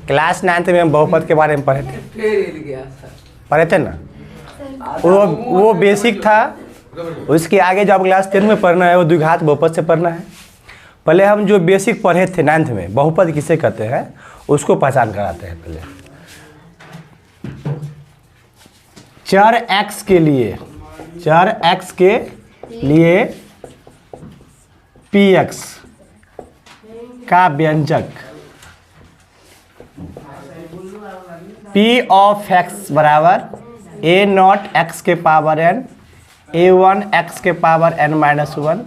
Class 9th में हम बहुपद के बारे में पढ़े थे ना। वो बेसिक था। उसके आगे जब क्लास 10 में पढ़ना है वो द्विघात बहुपद से पढ़ना है। पहले हम जो बेसिक पढ़े थे 9th में, बहुपद किसे कहते हैं उसको पहचान कराते हैं। पहले चर x के लिए px का व्यंजक p ऑफ x बराबर a नॉट x के पावर n, a1 x के power n minus 1,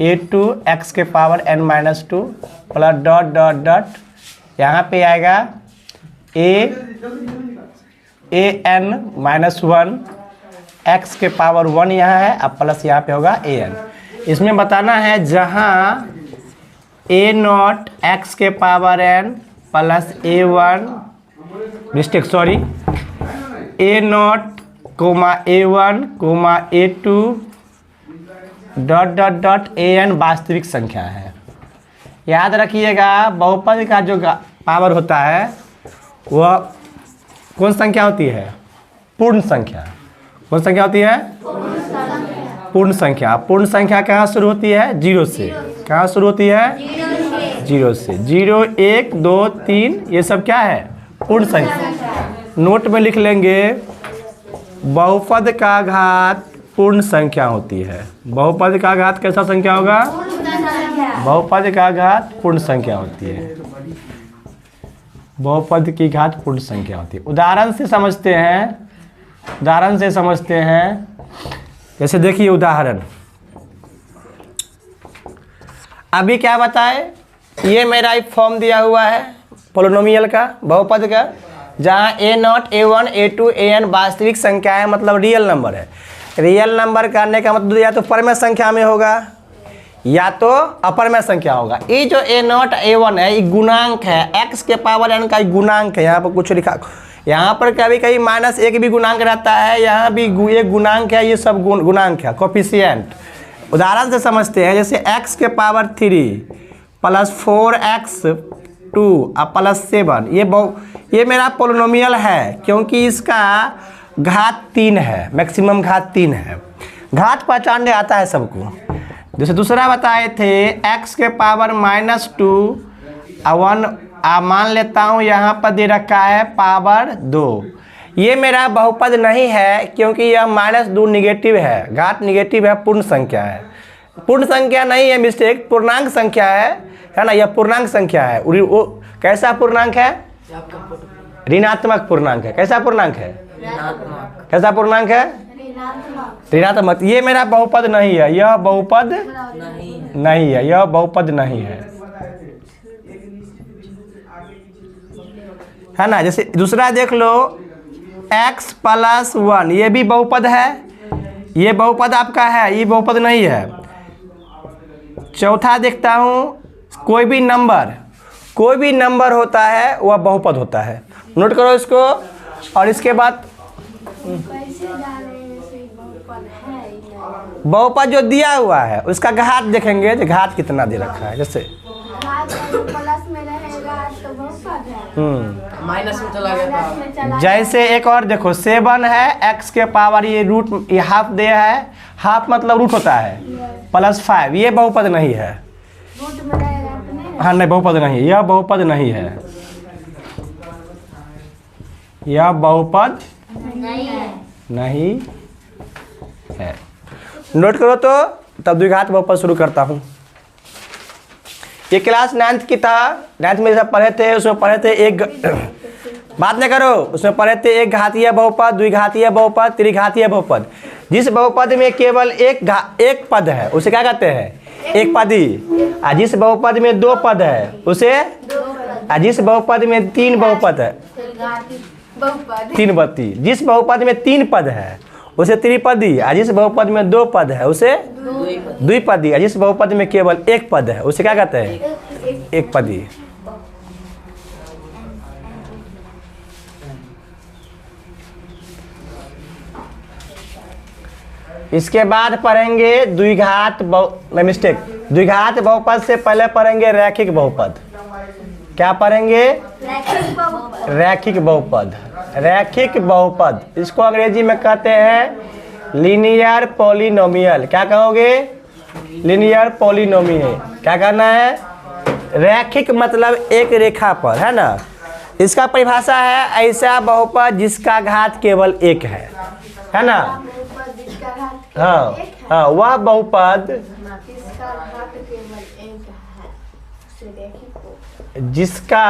a2 x के power n minus 2 plus dot dot dot यहाँ पे आएगा an माइनस 1 x के पावर 1 यहाँ है, अब प्लस यहाँ पे होगा an। इसमें बताना है जहाँ a नॉट x के power n plus a1 mistake sorry a naught comma a1 comma a2 dot dot dot an वास्तविक संख्या है। याद रखिएगा बहुपद का जो पावर होता है वह कौन संख्या होती है? पूर्ण संख्या। कौन संख्या होती है? पूर्ण संख्या। पूर्ण संख्या कहाँ शुरू होती है? 0 से। कहाँ शुरू होती है? 0 से। 0 1 2 3 ये सब क्या है? पूर्ण संख्या। नोट में लिख लेंगे बहुपद का घात पूर्ण संख्या होती है। बहुपद का घात कैसा संख्या होगा? बहुपद का घात पूर्ण संख्या होती है। बहुपद की घात पूर्ण संख्या होती है। उदाहरण से समझते हैं। जैसे देखिए उदाहरण, अभी क्या बताए, ये मेरा एक फॉर्म दिया हुआ है पोलिनोमियल का बहुपद का, जहाँ a not a1 a2 an वास्तविक संख्या है, मतलब रियल नंबर है। रियल नंबर करने का मतलब या तो परमेय संख्या में होगा या तो अपरमेय संख्या होगा। ये जो a नॉट a1 है ये गुणांक है, x के पावर n का गुणांक है। यहाँ पर कुछ लिखा, यहाँ पर कभी कभी -1 भी गुणांक रहता है, यहाँ भी एक गुणांक है। ये सब गुणांक है, कोफिशिएंट। उदाहरण से समझते हैं, जैसे x के पावर 3 प्लस 4x2 और प्लस 7 ये मेरा पोलिनोमियल है, क्योंकि इसका घात 3 है, मैक्सिमम घात 3 है। घात पहचानने आता है सबको। जैसे दूसरा बताए थे x के पावर -2 1 मान लेता हूँ यहाँ पर दे रखा है पावर 2। ये मेरा बहुपद नहीं है, क्योंकि यह -2 निगेटिव है, घात निगेटिव है, पूर्ण संख्या है। पूर्ण संख्या नहीं है, मिस्टेक, पूर्णांक संख्या है ना। यह पूर्णांक संख्या है। वो कैसा पूर्णांक है? ऋणात्मक पूर्णांक है। कैसा पूर्णांक है? कैसा पूर्णांक है? ऋणात्मक। ये मेरा बहुपद नहीं है, यह बहुपद नहीं है, यह बहुपद नहीं है ना। जैसे दूसरा देख लो x प्लस 1, ये भी बहुपद है, ये बहुपद आपका है, ये बहुपद नहीं है। चौथा देखता हूँ, कोई भी नंबर होता है वह बहुपद होता है। नोट करो इसको। और इसके बाद बहुपद जो दिया हुआ है उसका घात देखेंगे, जो घात कितना दे रखा है। जैसे प्लस में रहेगा तो बहुपद है, माइनस में चला गया। जैसे एक और देखो 7 है, x के पावर ये रूट ये हाफ दे है, हाफ मतलब रूट होता है, प्लस 5, ये बहुपद नहीं है। रूट में रहेगा तो नहीं, हाँ नहीं, बहुपद नहीं, यह बहुपद नहीं है, यह बहुपद नहीं है। नोट करो तो तब द्विघात बहुपद शुरू करता हूँ। ये क्लास 9th की था, 9th में जब पढ़े थे उसमें पढ़े थे एक बात नहीं करो, उसमें पढ़े थे एक घातीय बहुपद, द्विघातीय बहुपद, त्रिघातीय बहुपद। जिस बहुपद में केवल एक पद है उसे क्या कहते हैं? एक पदी। और जिस बहुपद में 2 पद है उसे, और जिस बहुपद में 3 बहुपद है, 3 पदी। जिस बहुपद में 3 पद है उसे त्रिपदी, और जिस बहुपद में 2 पद है उसे द्विपदी, और जिस बहुपद में केवल 1 पद है उसे क्या कहते हैं? एक पदी। इसके बाद पढ़ेंगे द्विघात द्विघात बहुपद से पहले पढ़ेंगे रैखिक बहुपद। क्या पढ़ेंगे? रैखिक बहुपद। रैखिक बहुपद। रैखिक बहुपद इसको अंग्रेजी में कहते हैं लीनियर पॉलिनोमियल। क्या कहोगे? Linear polynomial. क्या करना है? रैखिक मतलब एक रेखा पर, है ना। इसका परिभाषा है ऐसा बहुपद जिसका घात केवल एक है ना। बहुपद जिसका घात हाँ केवल एक है। हाँ, वह बहुपद जिसका घात केवल एक है उसे रैखिक बहुपद। जिसका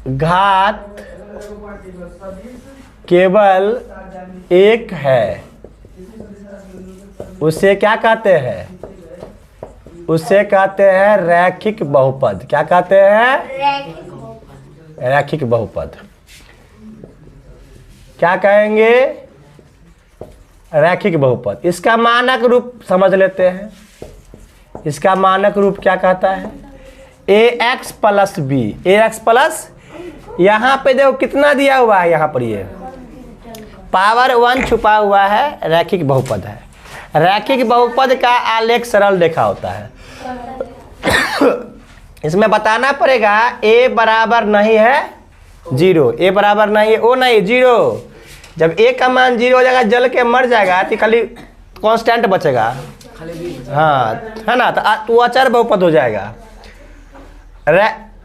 घात केवल एक है उसे क्या कहते हैं? उसे कहते हैं रैखिक बहुपद। क्या कहते हैं? रैखिक बहुपद। रैखिक बहुपद। क्या कहेंगे? रैखिक बहुपद। इसका मानक रूप समझ लेते हैं। इसका मानक रूप क्या कहता है? ax plus B. ax plus, यहाँ पे देखो कितना दिया हुआ है, यहाँ पर ये पावर 1 छुपा हुआ है, रैखिक बहुपद है। रैखिक बहुपद का आलेख सरल रेखा होता है। इसमें बताना पड़ेगा a बराबर नहीं है 0, a बराबर नहीं है, ओ नहीं 0। जब a का मान 0 हो जाएगा, जल के मर जाएगा तो खाली कांस्टेंट बचेगा, हाँ है ना, तो वो अचर बहुपद हो जाएगा।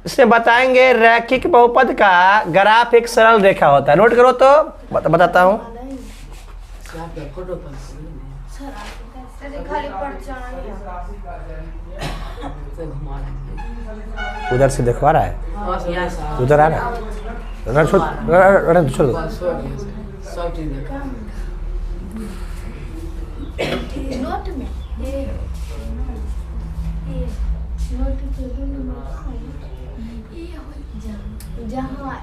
इसमें बताएंगे रैखिक बहुपद का ग्राफ एक सरल रेखा होता है। नोट करो तो बताता हूँ। खाली परचान उधर से देखवा रहा है, उधर आ रहा है, छोड़ दो। नोट में नोट जहाँ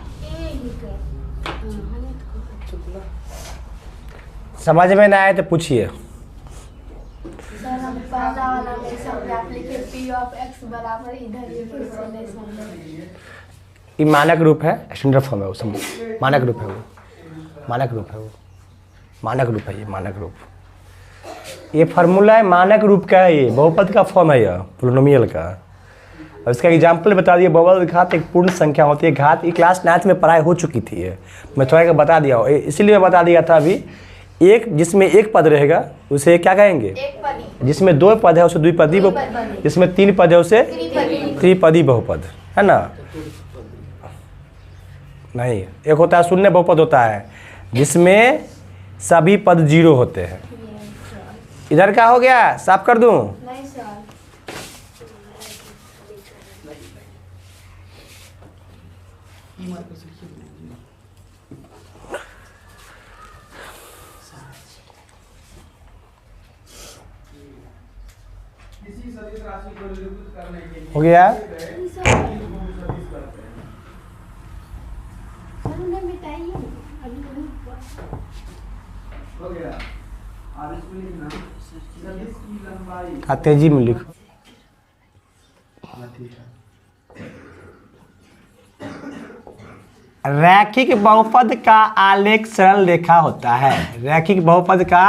समझ में ना आए तो पूछिए। सर हम पहला वाला में सब आप लिखे p ऑफ x बराबर इधर लिखे इससे ये मानक रूप है, स्टैंडर्ड फॉर्म है वो, समझ मानक रूप है वो, मानक रूप है वो, मानक रूप है ये, मानक रूप। ये फार्मूला है मानक रूप का है, ये बहुपद का फॉर्म है, यह पोलिनोमियल का। और इसका एग्जाम्पल बता दिए। बहुपद घात एक पूर्ण संख्या होती है। घात ये क्लास 9th में पढ़ाई हो चुकी थी, ये मैं थोड़ा का बता दिया हूँ, इसीलिए मैं बता दिया था अभी। एक जिसमें एक पद रहेगा उसे क्या कहेंगे? एक पदी। जिसमें 2 पद है उसे द्विपदी बहुपद, जिसमें 3 पद है उसे त्रिपदी बहुपद, है ना। नहीं, एक होता है शून्य बहुपद होता है जिसमें सभी पद 0 होते हैं। इधर का हो गया, साफ कर दूं? नहीं सर। हो गया? तेजी में लिखो। रैखिक बहुपद का आलेख सरल रेखा होता है। रैखिक बहुपद का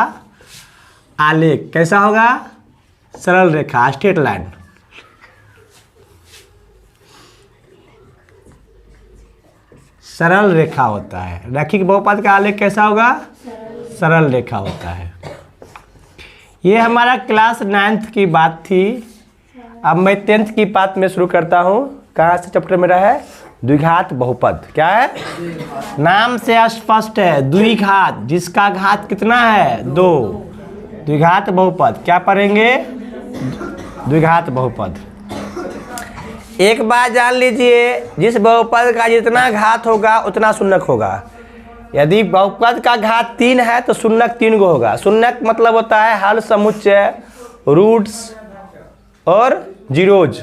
आलेख कैसा होगा? सरल रेखा, स्ट्रेट लाइन। सरल रेखा होता है। रैखिक बहुपद का आलेख कैसा होगा? सरल रेखा होता है। ये हमारा क्लास 9th की बात थी। अब मैं 10th की बात में शुरू करता हूँ। कहाँ से चैप्टर मेरा है? द्विघात बहुपद। क्या है? नाम से स्पष्ट है, द्विघात जिसका घात कितना है? 2। द्विघात बहुपद। क्या पढ़ेंगे? द्विघात बहुपद। एक बात जान लीजिए, जिस बहुपद का जितना घात होगा उतना शून्यक होगा। यदि बहुपद का घात 3 है तो शून्यक 3 गो होगा। शून्यक मतलब होता है हल, समुच्चय, रूट्स और जीरोज।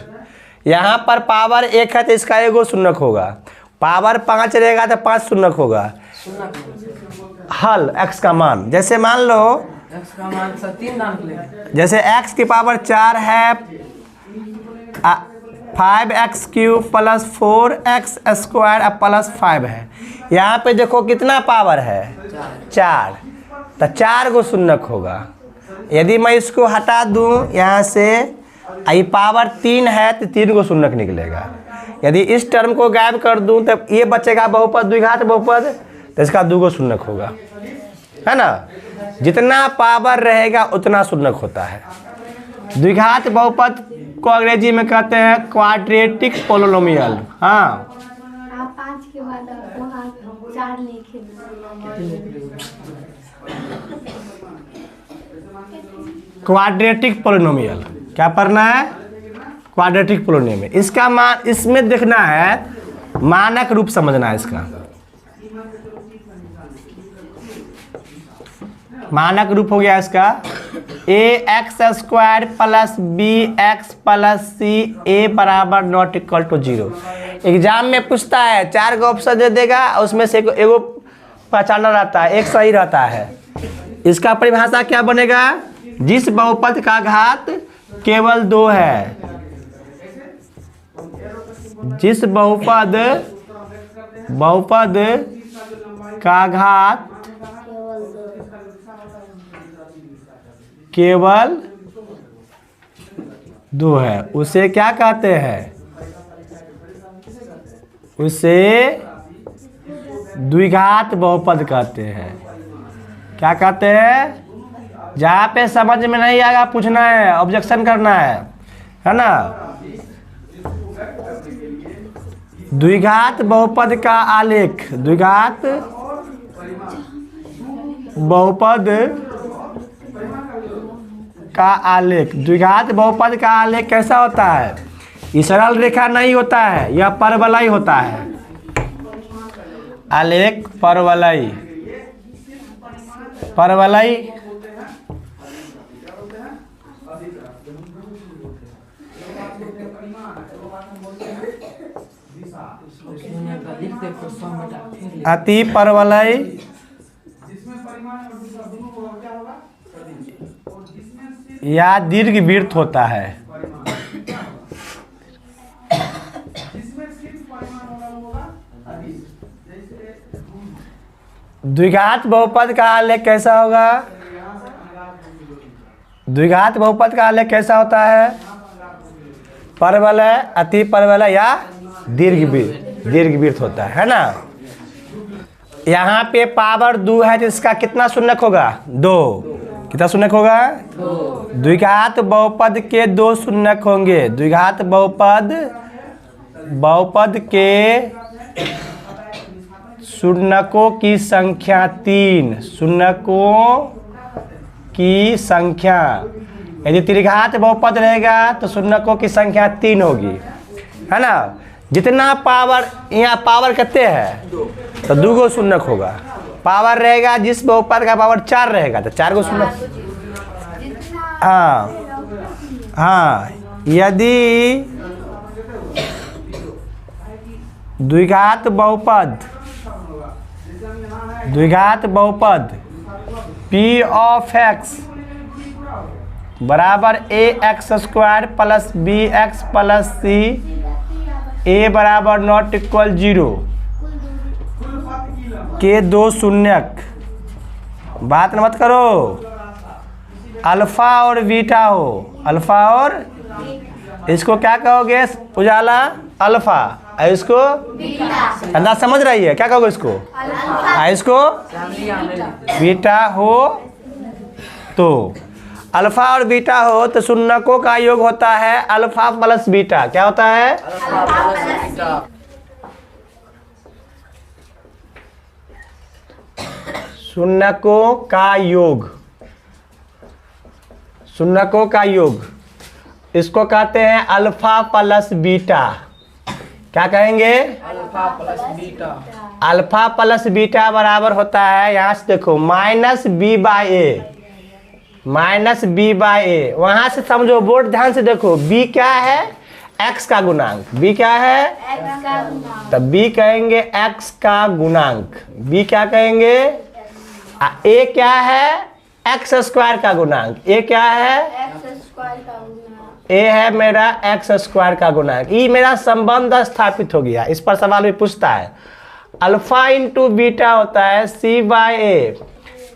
यहाँ पर पावर 1 है तो इसका एगो शून्यक होगा। पावर 5 रहेगा तो 5 शून्यक होगा। हल x का मान, जैसे मान लो x का मान 3 नाम ले, जैसे x की पावर 4 है, 5x cube plus 4x square plus 5 है। यहाँ पे देखो कितना पावर है? 4। तो 4 गो शून्यक होगा। यदि मैं इसको हटा दूँ यहाँ से ये पावर 3 है तो 3 को शून्यक निकलेगा। यदि इस टर्म को गायब कर दूं तो ये बचेगा बहुपद, द्विघात बहुपद, तो इसका 2 को शून्यक होगा, है ना। जितना पावर रहेगा उतना शून्यक होता है। द्विघात बहुपद को अंग्रेजी में कहते हैं क्वाड्रेटिक पोलिनोमियल। हाँ, आप 5 के बाद आपको वहाँ 4 लिखे क्वाड्रेटिक पोलिनोमियल क्या पढ़ना है? Quadratic polynomial. इसका मान इसमें देखना है, मानक रूप समझना है इसका। मानक रूप हो गया इसका ax² plus bx plus c a बराबर नॉट इक्वल टू 0। एग्जाम में पूछता है 4 गो ऑप्शन दे देगा, उसमें से एगो पहचानना रहता है, एक सही रहता है। इसका परिभाषा क्या बनेगा? जिस बहुपद का घात केवल 2 है, जिस बहुपद का घात केवल 2 है उसे क्या कहते हैं? उसे द्विघात बहुपद कहते हैं। क्या कहते हैं? जहाँ पे समझ में नहीं आएगा पूछना है, ऑब्जेक्शन करना है ना। द्विघात बहुपद का आलेख, द्विघात बहुपद का आलेख, द्विघात बहुपद का आलेख कैसा होता है? ये सरल रेखा नहीं होता है, यह परवलय होता है। आलेख परवलय, परवलय अति परवलय या दीर्घवृत्त होता है। द्विघात बहुपद का आलेख कैसा होगा? द्विघात बहुपद का आलेख कैसा होता है? परवलय, अति परवलय या दीर्घवृत्त होता है ना। यहाँ पे पावर 2 है, जिसका कितना शून्यक होगा? 2। कितना शून्यक होगा? 2। द्विघात बहुपद के 2 शून्यक होंगे। द्विघात बहुपद के शून्यकों की संख्या 3। शून्यकों की संख्या, यदि त्रिघात बहुपद रहेगा तो शून्यकों की संख्या 3 होगी, है ना। जितना पावर, यहाँ पावर कितने है तो 2 गो शून्यक होगा। पावर रहेगा, जिस बहुपद का पावर 4 रहेगा तो 4 गो शून्यक। हाँ, यदि द्विघात बहुपद p ऑफ x बराबर ax² plus bx plus c a बराबर नॉट इक्वल 0 के 2 शून्यक, बात न मत करो, अल्फा और बीटा हो। अल्फा और, इसको क्या कहोगे उजाला? अल्फा, इसको अंदाज समझ रही है, क्या कहोगे इसको? इसको बीटा हो। तो अल्फा और बीटा हो तो शून्यकों का योग होता है अल्फा प्लस बीटा। क्या होता है? शून्यकों का योग, शून्यकों का योग, इसको कहते हैं अल्फा प्लस बीटा। क्या कहेंगे? Alpha plus beta. Alpha plus beta बराबर होता है, यहाँ से देखो, minus B by A, minus B by A. वहां से समझो, बोर्ड ध्यान से देखो, बी क्या है? एक्स का गुणांक। बी क्या है? एक्स का गुणांक। तब बी कहेंगे एक्स का गुणांक। बी क्या कहेंगे? ए क्या है? एक्स स्क्वायर का गुणांक। ए क्या है? एक्स स्क्वायर का गुणांक। ए है मेरा एक्स स्क्वायर का गुणांक। ये मेरा संबंध स्थापित हो गया। इस पर सवाल भी पूछता है। अल्फा इंटू बीटा होता है सी बाई ए।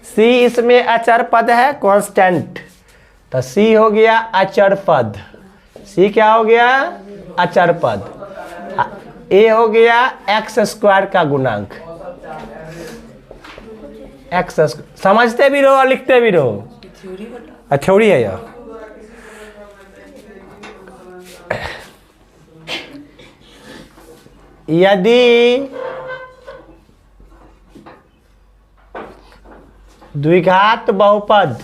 सी इसमें अचर पद है, कांस्टेंट, तो सी हो गया अचर पद। सी क्या हो गया? अचर पद। ए हो गया एक्स स्क्वायर का गुणांक। एक्स समझते भी रहो और लिखते भी रहो। थ्योरी है यह। यदि द्विघात बहुपद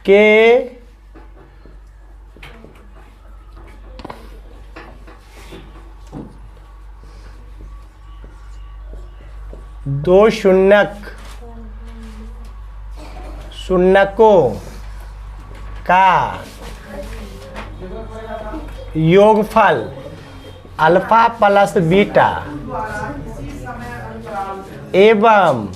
के दो शून्यकों का योगफल अल्फा प्लस बीटा एवं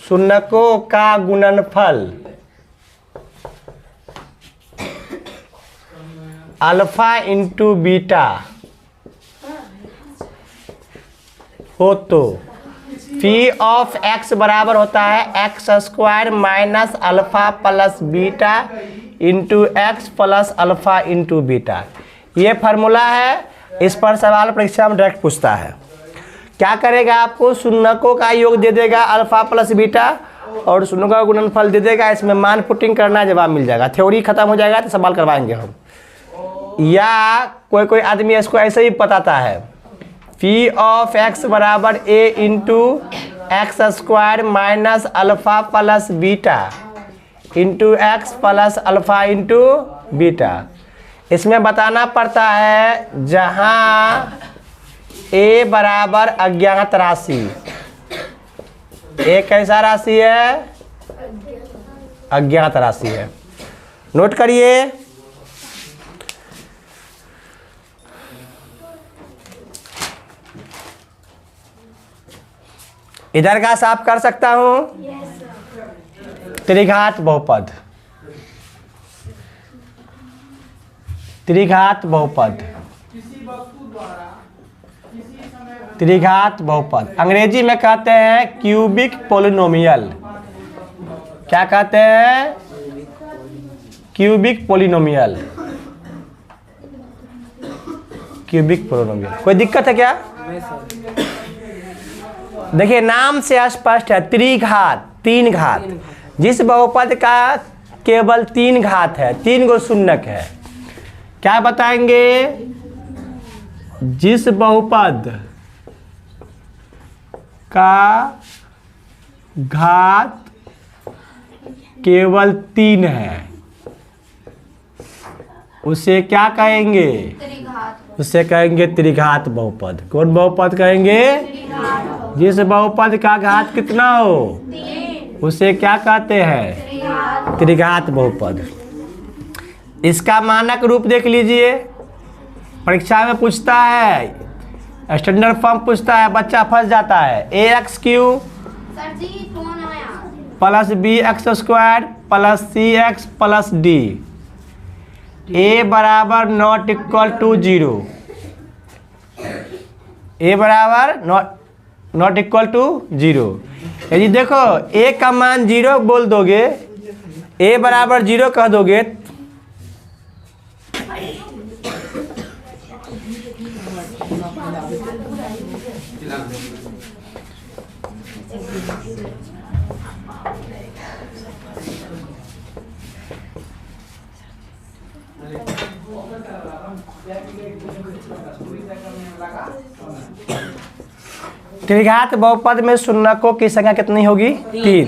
शून्यकों का गुणनफल अल्फा इंटू बीटा हो तो फी ऑफ एक्स बराबर होता है x square minus alpha plus beta into x plus alpha into beta. ये फार्मूला है। इस पर सवाल परीक्षा में डायरेक्ट पूछता है। क्या करेगा? आपको शून्यकों का योग दे देगा अल्फा प्लस बीटा और शून्यकों का गुणनफल दे देगा। इसमें मान पुटिंग करना, जवाब मिल जाएगा। थ्योरी खत्म हो जाएगा तो सवाल करवाएंगे हम। या कोई आदमी इसको ऐसे ही बताता है, फी ऑफ एक्स बराबर A into x square minus alpha plus beta into x plus alpha into beta. इसमें बताना पड़ता है जहाँ ए बराबर अज्ञात राशि। ए कैसा राशि है? अज्ञात राशि है। नोट करिए। इधर का साफ कर सकता हूं। त्रिघात बहुपद, त्रिघात बहुपद, त्रिघात बहुपद अंग्रेजी में कहते हैं क्यूबिक पोलिनोमियल। क्या कहते हैं? Cubic polynomial. Cubic polynomial. कोई दिक्कत है क्या? देखिए नाम से स्पष्ट है। त्रिघात, तीन घात। जिस बहुपद का केवल तीन घात है, तीन गो शून्यक है, क्या बताएंगे? जिस बहुपद का घात केवल तीन है उसे क्या कहेंगे? उसे कहेंगे त्रिघात बहुपद। कौन बहुपद कहेंगे? जिस बहुपद का घात कितना हो उसे क्या कहते हैं? त्रिघात बहुपद। इसका मानक रूप देख लीजिए। परीक्षा में पूछता है, स्टैंडर्ड फॉर्म पूछता है, बच्चा फंस जाता है। A x cube plus B x square plus C x plus D A बराबर not equal to zero. A बराबर नॉट इक्वल टू जीरो। यदि देखो ए का मान जीरो बोल दोगे, ए बराबर जीरो कह दोगे, त्रिघात बहुपद में शून्यकों की संख्या कितनी होगी? तीन।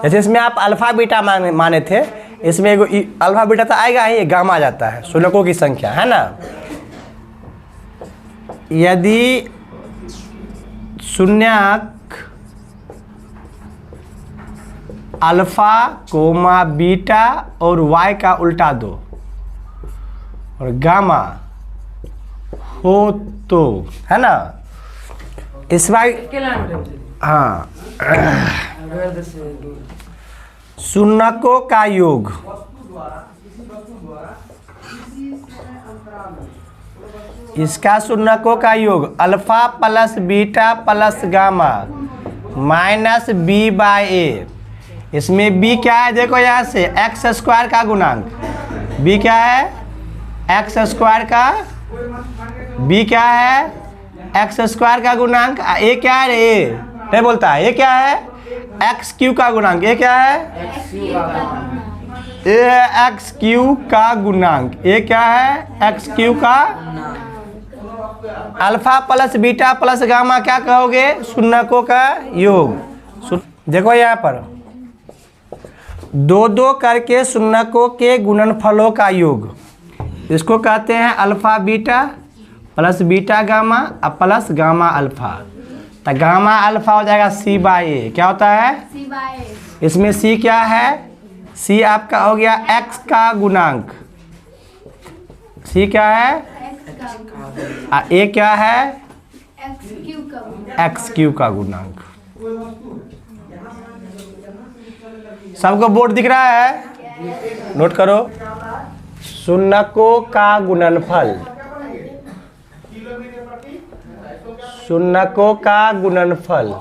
जैसे इसमें आप अल्फा बीटा माने थे, इसमें एगो अल्फा बीटा तो आएगा ही, गामा आ जाता है। शून्यकों की संख्या है ना। यदि शून्यक अल्फा कोमा बीटा और वाई का उल्टा दो और गामा हो तो, है ना। इस बार हाँ, शून्यकों का योग इसका शून्यकों का योग alpha plus beta plus gamma minus B by A. इसमें बी क्या है देखो यहाँ से एक्स स्क्वायर का गुणांक। बी क्या है एक्स स्क्वायर का, बी क्या है एक्स स्क्वायर का गुणांक। ए क्या है ए नहीं बोलता है, ये क्या है एक्स क्यू का गुणांक। ये क्या है ए एक्स क्यू का गुणांक। ये क्या है एक्स क्यू का। Alpha plus beta plus gamma क्या कहोगे शून्यकों का योग। देखो यहाँ पर दो दो करके शून्यकों के गुणनफलों का योग, इसको कहते हैं alpha beta plus beta gamma और प्लस गामा अल्फा। तो गामा अल्फा हो जाएगा सी बाय ए। क्या होता है सी बाय ए। इसमें सी क्या है, सी आपका हो गया एक्स का गुणांक। सी क्या है और ए क्या है एक्स क्यू का गुणांक। सबको बोर्ड दिख रहा है, नोट करो। शून्यकों का गुणनफल, शून्यकों का गुणनफल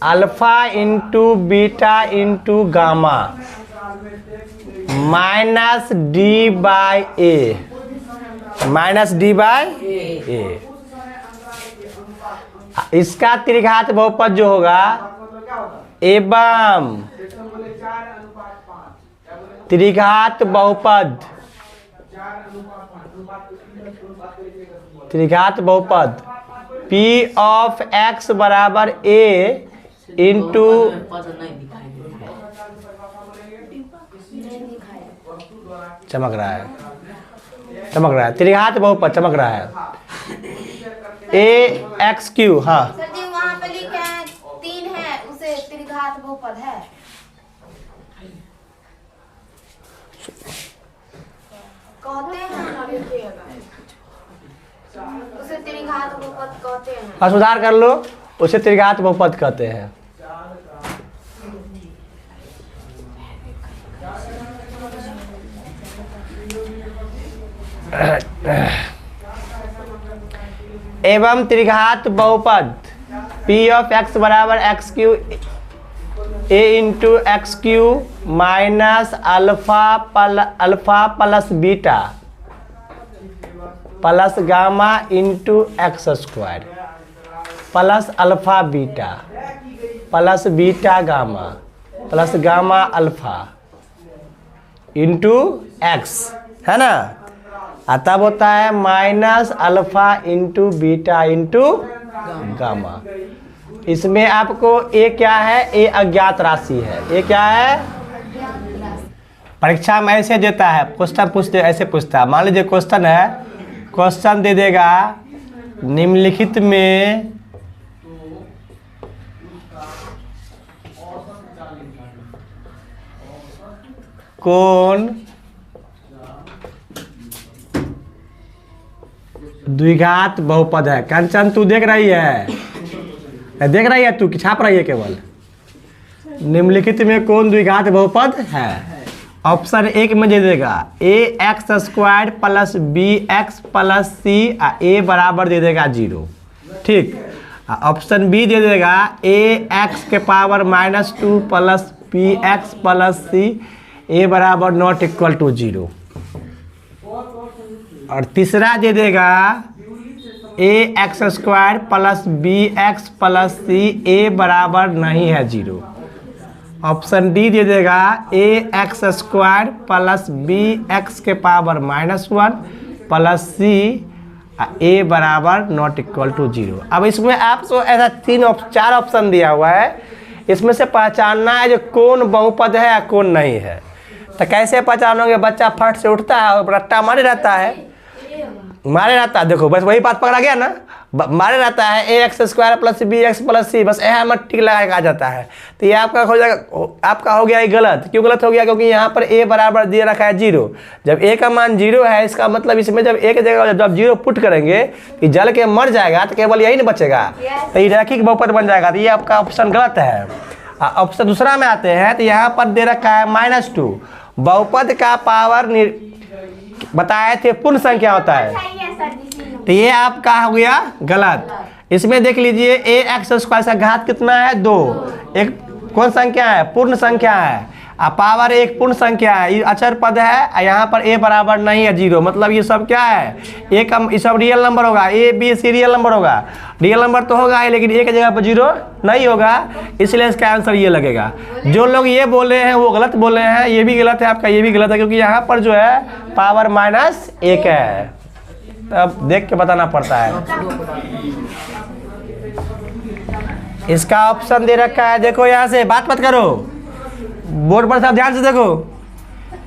alpha into beta into gamma minus D by A, minus D by A. इसका त्रिघात बहुपद जो होगा एवं त्रिघात बहुपद, त्रिघात बहुपद P ऑफ x बराबर a इंटू चमक रहा है, चमक रहा है, त्रिघात बहुपद चमक रहा है a एक्स क्यू। हाँ सर जी वहाँ पे लिखे हैं 3 है, उसे त्रिघात बहुपद है। कहते हैं उसे त्रिघात बहुपद कहते हैं। और सुधार कर लो, उसे त्रिघात बहुपद कहते हैं। एवं त्रिघात बहुपद P ऑफ x बराबर x Q A into x Q minus alpha plus beta plus gamma into x square plus alpha beta plus beta gamma plus gamma alpha into x, है ना। और तब होता है minus alpha into beta into gamma. इसमें आपको ए क्या है, ए अज्ञात राशि है। ए क्या है, परीक्षा में ऐसे देता है, क्वेश्चन पूछते ऐसे पूछता है। मान लीजिए क्वेश्चन है, क्वेश्चन दे देगा निम्नलिखित में कौन द्विघात बहुपद है। कंचन तू देख रही है, देख रही है तू कि छाप रही है केवल। निम्नलिखित में कौन द्विघात बहुपद है। ऑप्शन एक में दे देगा A x square plus B x plus C, A बराबर दे देगा 0। ठीक। ऑप्शन बी दे देगा ए एक्स के power -2 plus B x plus C, A बराबर नॉट इक्वल टू 0। और तीसरा दे देगा A x square plus B x plus C, A बराबर नहीं है 0। ऑप्शन डी दे देगा A x square plus B x के पावर -1 प्लस सी, ए बराबर नॉट इक्वल टू 0। अब इसमें आपको ऐसा 4 ऑप्शन दिया हुआ है, इसमें से पहचानना है जो कौन बहुपद है या कौन नहीं है। तो कैसे पहचानोगे, बच्चा फट से उठता है और रट्टा मारे रहता है, मारे रहता है। देखो बस वही बात पकड़ा गया ना, मारे रहता है A x square plus B x plus C, बस यहाँ मत टिक लगा के आ जाता है। तो ये आपका हो जाएगा, आपका हो गया ये गलत। क्यों गलत हो गया, क्योंकि यहाँ पर ए बराबर दिए रखा है 0। जब ए का मान 0 है, इसका मतलब इसमें जब एक जगह जब 0 पुट करेंगे कि जल के मर जाएगा तो केवल यही नहीं बचेगा, तो ये रैखिक बहुपद बन जाएगा। तो ये आपका ऑप्शन गलत है। ऑप्शन दूसरा में आते हैं तो यहाँ पर दे रखा है -2। बहुपद का पावर बताए थे पूर्ण संख्या होता है, तो ये आपका हो गया गलत। इसमें देख लीजिए ए एक्स स्क्वायर का घात कितना है 2, एक कौन संख्या है पूर्ण संख्या है, पावर एक पूर्ण संख्या है, ये अचर पद है, यहाँ पर ए बराबर नहीं है 0, मतलब ये सब क्या है एक ये सब रियल नंबर होगा, A B C real number होगा, रियल नंबर तो होगा ही लेकिन ए की जगह पर 0 नहीं होगा, इसलिए इसका आंसर ये लगेगा। जो लोग ये बोले हैं वो गलत बोले हैं, ये भी गलत है आपका, ये भी गलत है, क्योंकि यहाँ पर जो है पावर -1 है, तब देख के बताना पड़ता है। इसका ऑप्शन दे रखा है, देखो यहाँ से बात मत करो, बोर्ड पर सब ध्यान से देखो,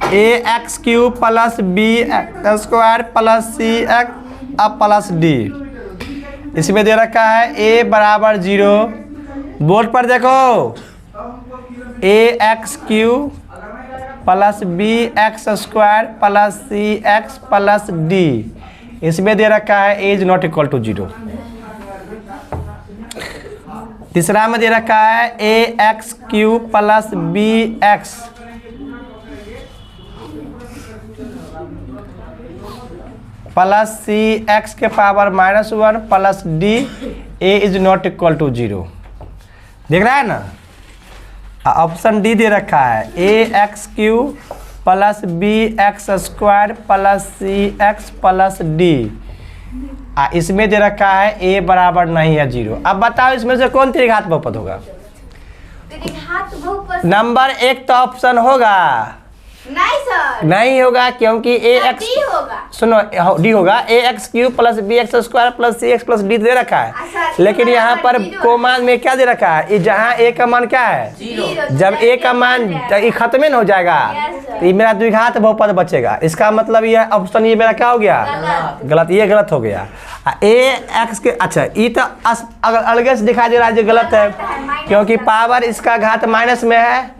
ax³ + b² + cx + d। इसमें दे रखा है a बराबर 0, बोर्ड पर देखो ax³ + bx² + cx + d। इसमें दे रखा है a ≠ 0। तीसरा में दे रखा है ax³ + bx + cx के पावर -1 + d, a ≠ 0। देख रहा है ना, ऑप्शन डी दे रखा है ax³ + bx² + cx + d। इसमें दे रखा है a बराबर नहीं है 0। अब बताओ इसमें से कौन त्रिघात बहुपद होगा? नंबर 1 तो ऑप्शन होगा नहीं सर, नहीं होगा, क्योंकि ax डी होगा, सुनो डी होगा, ax³ + bx² + cx + d दे रखा है, लेकिन यहाँ पर कोमा में क्या दे रखा है, जहाँ a का मान क्या है 0। जब a का मान ये खत्म नहीं हो जाएगा तो ये मेरा द्विघात बहुपद बचेगा। इसका मतलब ये ऑप्शन ये मेरा क्या हो गया गलत, ये गलत हो गया। ax के अच्छा ये तो अगर अलग से दिखाई दे रहा है जो गलत है, क्योंकि पावर इसका घात माइनस में है,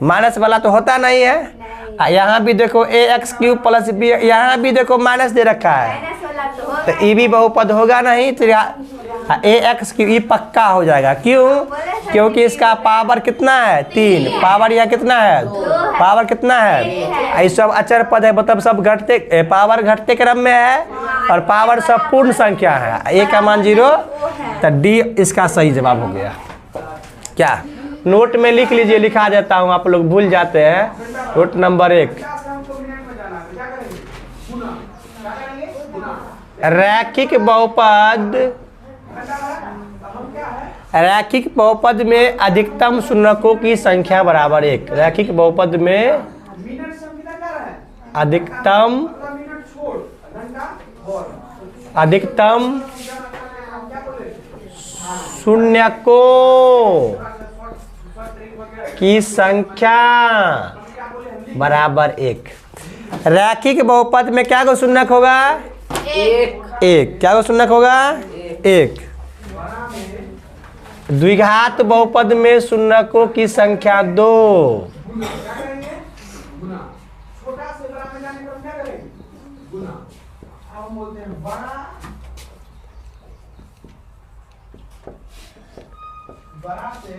माइनस वाला तो होता नहीं है। यहाँ भी देखो ax³ + b, यहाँ भी देखो माइनस दे रखा है, तो ये भी बहुपद होगा नहीं, तो ax³ ये पक्का हो जाएगा। क्यों? क्योंकि इसका पावर कितना है 3, पावर यहाँ कितना है पावर कितना है, ये सब अचर पद है, मतलब सब घटते पावर घटते क्रम में है और पावर सब पूर्ण संख्या है, a का मान 0, तो डी इसका सही जवाब हो गया। क्या नोट में लिख लीजिए, लिखा देता हूँ, आप लोग भूल जाते हैं। नोट नंबर 1, रैखिक बहुपद में अधिकतम शून्यकों की संख्या बराबर 1। रैखिक बहुपद में अधिकतम शून्यकों की संख्या बराबर 1। रैखिक बहुपद में क्या को शून्यक होगा 1, क्या को शून्यक होगा 1। द्विघात बहुपद में शून्यकों की संख्या 2। बड़ा से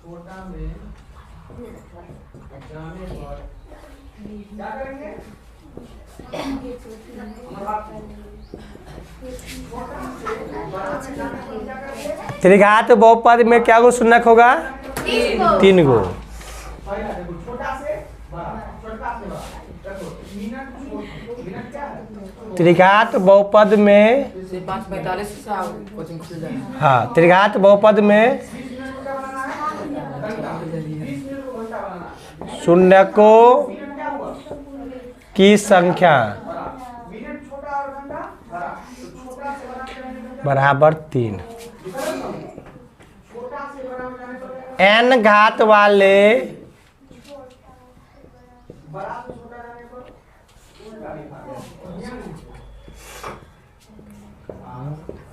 छोटा में जाने पर क्या करेंगे? त्रिघात बहुपद में क्या गो शून्यक होगा 3 गो। छोटा से बड़ा, छोटा से बड़ा। देखो मिनट क्या है? त्रिघात बहुपद में 5:45 से कोचिंग खुल जाएगा। हाँ, त्रिघात बहुपद में शून्यकों की संख्या बराबर 3। n घात वाले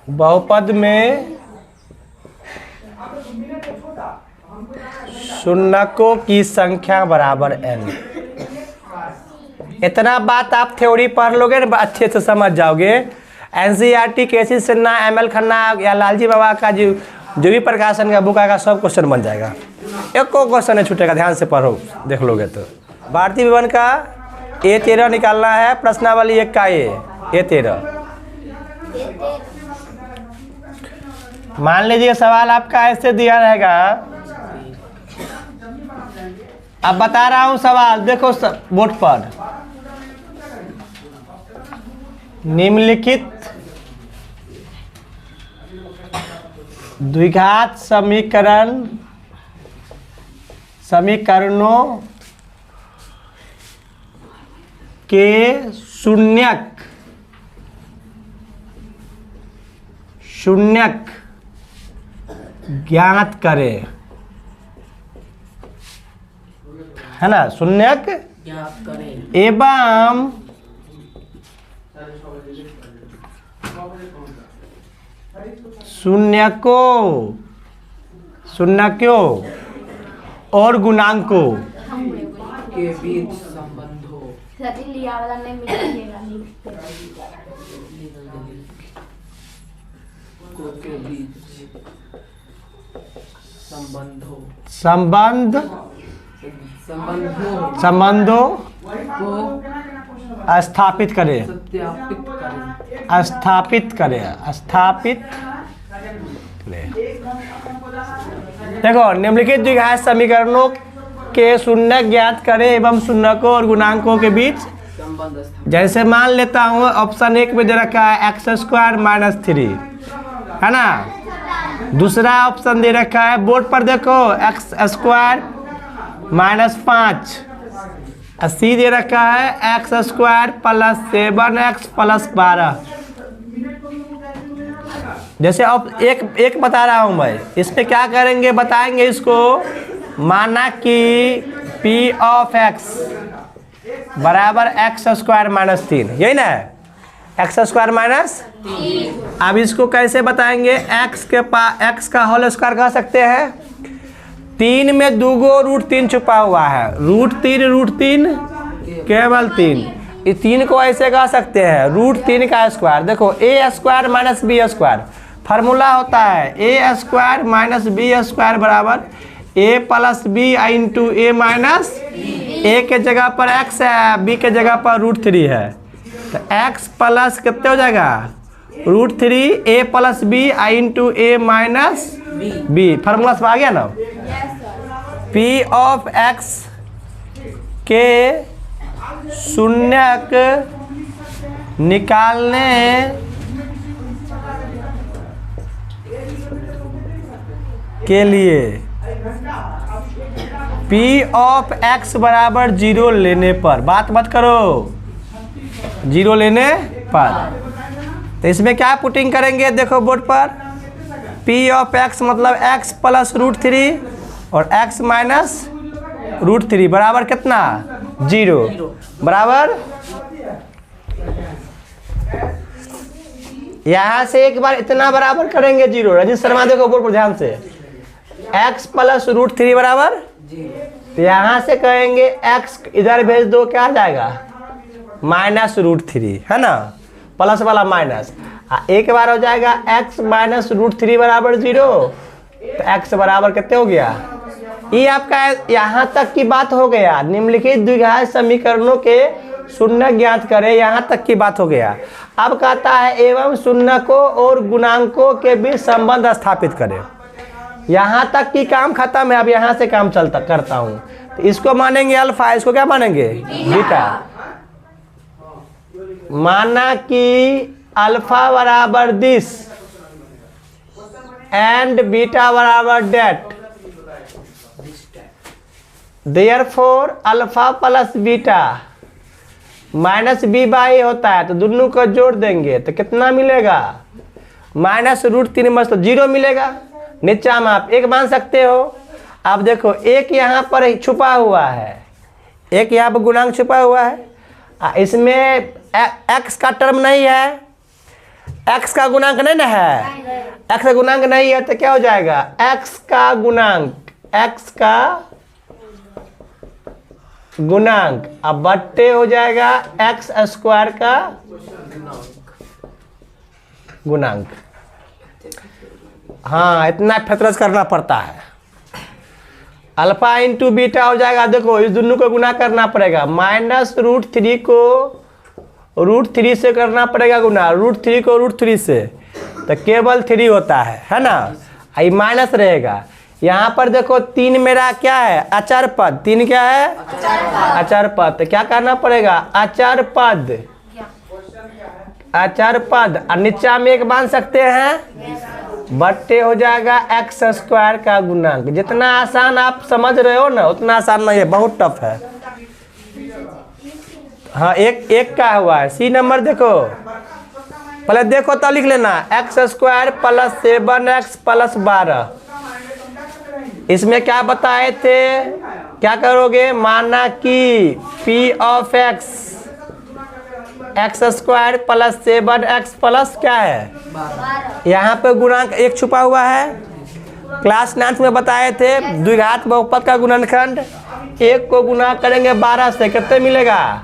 बहुपद में शून्यकों की संख्या बराबर n। इतना बात आप थ्योरी पढ़ लोगे ना अच्छे से समझ जाओगे। NCERT केसी सिन्हा, ML खन्ना या लालजी बाबा का जो जो भी प्रकाशन का बुक आएगा सब क्वेश्चन बन जाएगा, एक को क्वेश्चन नहीं छूटेगा, ध्यान से पढ़ो देख लोगे तो। भारतीय विवरण का A13 निकालना है, प्रश्नावली 1 का A13। मान लीजिए सवाल आपका ऐसे दिया रहेगा, अब बता रहा हूं सवाल, देखो बोर्ड पर, निम्नलिखित द्विघात समीकरणों के शून्यक ज्ञात करें, है ना, शून्यक ज्ञात करें एवं शून्यकों और गुणांकों के बीच संबंधों सर लिया वाला नहीं मिलेगा के बीच संबंधों को स्थापित करें, स्थापित करें। देखो, निम्नलिखित द्विघात समीकरणों के शून्य ज्ञात करें एवं शून्यकों और गुणांकों के बीच संबंध स्थापित। जैसे मान लेता हूँ ऑप्शन 1 में दे रखा है x² - 3, है ना। दूसरा ऑप्शन दे रखा है बोर्ड पर, देखो x² - 5, सी दे रखा है x² + 7x + 12। जैसे अब एक बता रहा हूं मैं, इसमें क्या करेंगे बताएंगे इसको, माना कि p ऑफ x बराबर x² - 3, यही ना है, x² - अब इसको कैसे बताएंगे, x का होल स्क्वायर कह सकते हैं, 3 में 2 √3 छुपा हुआ है, √3 केवल 3, इस 3 को ऐसे कह सकते हैं √3 का स्क्वायर। देखो a² - b², फार्मूला होता है a² - b² बराबर a + b × a के जगह पर x है, b के जगह पर √3 है, तो x प्लस कितने हो जाएगा √3 a + b × a - b, formula सब आ गया ना। p ऑफ x के शून्यक निकालने के लिए p ऑफ x बराबर 0 लेने पर, बात मत करो, 0 लेने पर, तो इसमें क्या पुटिंग करेंगे, देखो बोर्ड पर, p ऑफ x मतलब x + √3 और x - √3 बराबर कितना 0 बराबर। यहाँ से एक बार इतना बराबर करेंगे 0, रजित शर्मा देखो बोर्ड पर ध्यान से, x + √3 बराबर, तो यहाँ से कहेंगे x इधर भेज दो, क्या आ जाएगा -√3, है ना, प्लस वाला माइनस, एक बार हो जाएगा x - √3 बराबर 0, तो x बराबर कितने हो गया, ये आपका यहाँ तक की बात हो गया। निम्नलिखित द्विघात समीकरणों के शून्य ज्ञात करें, यहाँ तक की बात हो गया। अब कहता है एवं शून्यकों और गुणांकों के बीच संबंध स्थापित करें, यहाँ तक की काम खत्म है, अब यहाँ से काम चलता करता हूँ, तो इसको मानेंगे अल्फा, इसको क्या मानेंगे बीटा। माना कि अल्फा बराबर दिस एंड बीटा बराबर that, therefore alpha + beta -b/a होता है, तो दोनों को जोड़ देंगे तो कितना मिलेगा -√3 में तो 0 मिलेगा, नीचा में आप 1 मान सकते हो। अब देखो एक यहाँ पर छुपा हुआ है, एक यहाँ पर गुणांक छुपा हुआ है, इसमें x का टर्म नहीं है, x का गुणांक नहीं ना है, x का गुणांक नहीं है तो क्या हो जाएगा x का गुणांक अब बट्टे हो जाएगा x² का गुणांक। हाँ इतना फेतरस करना पड़ता है। अल्फा इंटू बीटा हो जाएगा, देखो इस दोनों को गुना करना पड़ेगा, -√3 को √3 से करना पड़ेगा गुना, √3 को √3 से, तो केवल 3 होता है ना। आई माइनस रहेगा। यहाँ पर देखो 3 मेरा क्या है, अचर पद। 3 क्या है, अचर पद। तो क्या करना पड़ेगा, अचर पद, अचर पद। और नीचा में एक मान सकते हैं, बट्टे हो जाएगा x² का गुणांक। जितना आसान आप समझ रहे हो ना उतना आसान नहीं है, बहुत टफ है। हाँ एक का हुआ है। सी नंबर देखो, पहले देखो तो लिख लेना, x² + 7x + 12। इसमें क्या बताए थे, क्या करोगे, माना कि P of x x² + 7x plus क्या है, यहाँ पे गुणांक 1 छुपा हुआ है। क्लास 9 में बताए थे द्विघात बहुपद का गुणनखंड। 1 को गुना करेंगे 12 से, कितने मिलेगा,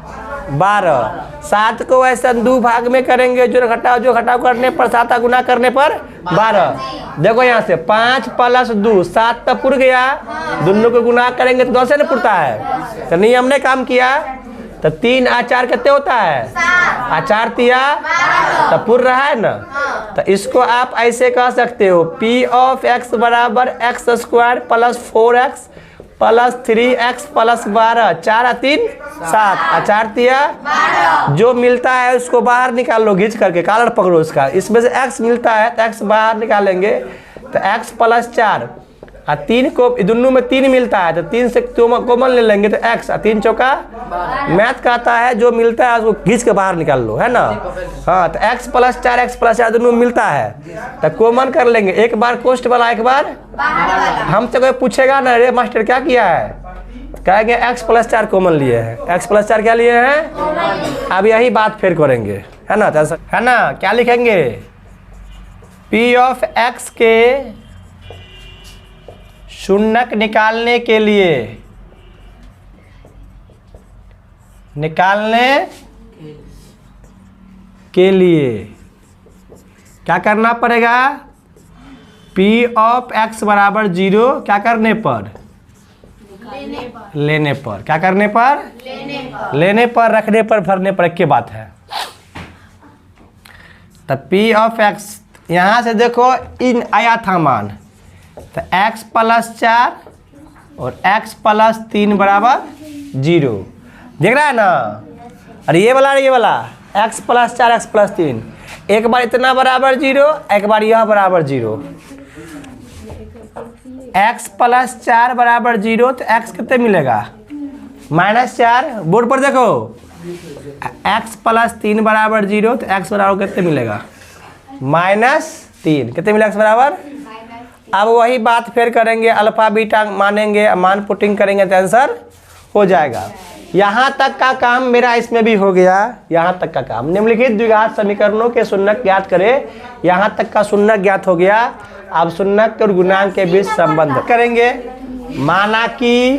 12। 7 को ऐसा 2 भाग में करेंगे, जो घटाव करने पर 7 गुना करने पर 12। देखो यहाँ से 5 + 2 7 तक पुर गया, दोनों को गुना करेंगे तो 2 से नहीं पुरता है। तो नियम ने काम किया। तो 3 और 4 कितने होता है, 4 तिया, तो पुर रहा है ना। तो इसको आप ऐसे कह सकते हो, P ऑफ x बराबर x² + 4x + 3x + 12। 4 और 3 7, 4 तिया, जो मिलता है उसको बाहर निकाल लो घिंच करके, कॉलर पकड़ो उसका। इसमें से x मिलता है तो x बाहर निकालेंगे, तो x + 4 और 3 को दोनों में 3 मिलता है, तो 3 से कॉमन ले लेंगे तो x, 3 चौका मैथ कहता है जो मिलता है उसको घिंच के बाहर निकाल लो, है ना। हाँ तो x + 4 x + 4 दोनों मिलता है, तो कॉमन कर लेंगे। एक बार कोष्ठ वाला, एक बार हमसे कोई पूछेगा ना, अरे मास्टर क्या किया है, कहेंगे x + 4 कॉमन लिए हैं। x + 4 क्या लिए हैं, अब यही बात फिर करेंगे, है ना। है ना, क्या लिखेंगे, P ऑफ x के शून्यक निकालने के लिए क्या करना पड़ेगा, P ऑफ x बराबर 0 क्या करने पर, लेने पर। क्या करने पर, लेने पर, रखने पर, भरने पर, एक की बात है। तो P ऑफ x यहाँ से देखो इन आया था मान, तो x + 4 और x + 3 बराबर 0, देख रहा है ना। और ये वाला x + 4 x + 3, एक बार इतना बराबर 0, एक बार यह बराबर 0। x + 4 बराबर 0, तो x कितने मिलेगा, -4। बोर्ड पर देखो, x + 3 बराबर 0, तो x बराबर कितने मिलेगा, -3। कितने मिलेगा x बराबर। अब वही बात फिर करेंगे, अल्फा बीटा मानेंगे, मान पुटिंग करेंगे तो आंसर हो जाएगा। यहाँ तक का काम मेरा इसमें भी हो गया। यहाँ तक का काम, निम्नलिखित द्विघात समीकरणों के शून्यक ज्ञात करें। यहाँ तक का शून्यक ज्ञात हो गया। अब शून्यक और गुणांक के बीच संबंध करेंगे। माना कि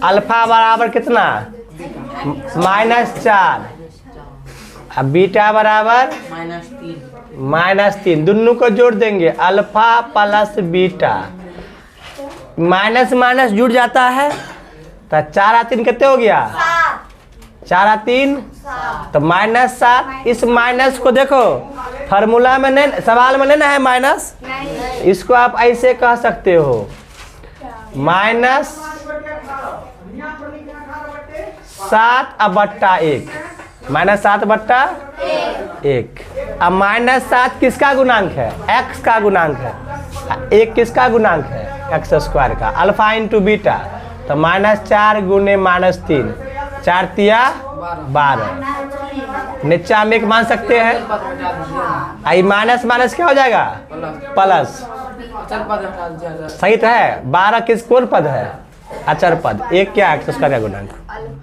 अल्फा बराबर कितना, -4, अब बीटा बराबर -3। दोनों को जोड़ देंगे, अल्फा + बीटा, माइनस माइनस जुड़ जाता है, तो 4 और 3 कितने हो गया, 4 और 3, तो -7। इस माइनस को देखो फार्मूला में नहीं, सवाल में नहीं ना है माइनस, इसको आप ऐसे कह सकते हो, -7/1, -7/1। अब -7 किसका गुणांक है, x का गुणांक है, 1 किसका गुणांक है, x² का, अल्फा इंटू बीटा, तो -4 गुने -3, 4 तिया 12। नीचा में एक मान सकते हैं, आई माइनस माइनस क्या हो जाएगा, प्लस। सही तो है, 12 किस कौन पद है, अचर पद, 1 क्या x² का गुणांक।